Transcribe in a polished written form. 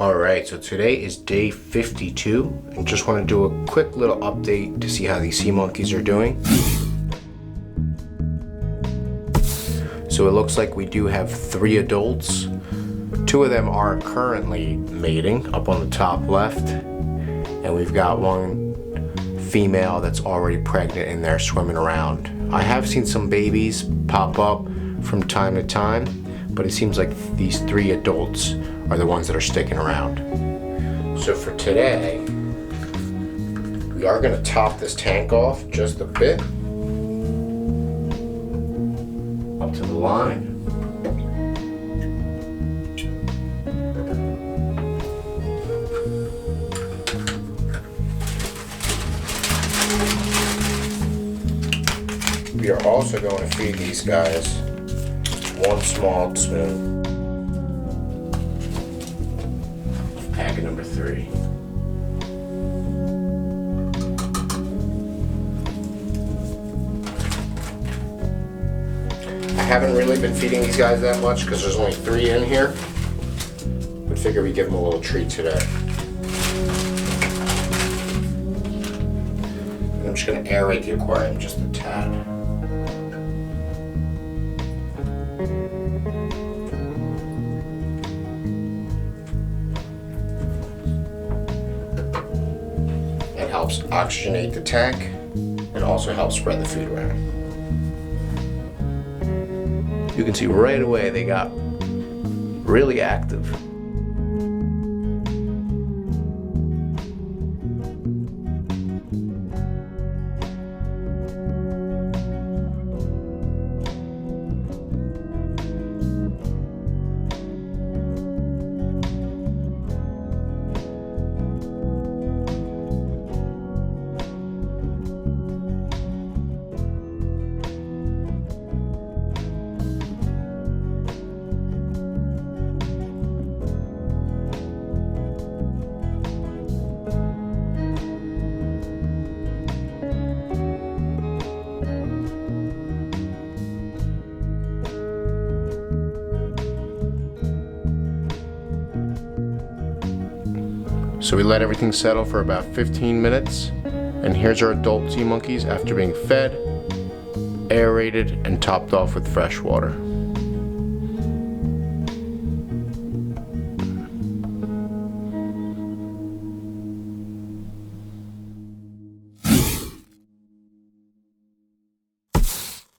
Alright, so today is day 52 and just want to do a quick little update to see how these sea monkeys are doing. So it looks like we do have 3 adults. 2 of them are currently mating up on the top left, and we've got 1 female that's already pregnant in there swimming around. I have seen some babies pop up from time to time, but it seems like these 3 adults are the ones that are sticking around. So for today, we are going to top this tank off just a bit up to the line. We are also going to feed these guys 1 small spoon. Packet number 3. I haven't really been feeding these guys that much because there's only 3 in here, but figure we give them a little treat today. And I'm just going to aerate the aquarium just a tad. Helps oxygenate the tank and also helps spread the food around. You can see right away they got really active. So we let everything settle for about 15 minutes, and here's our adult sea monkeys after being fed, aerated, and topped off with fresh water.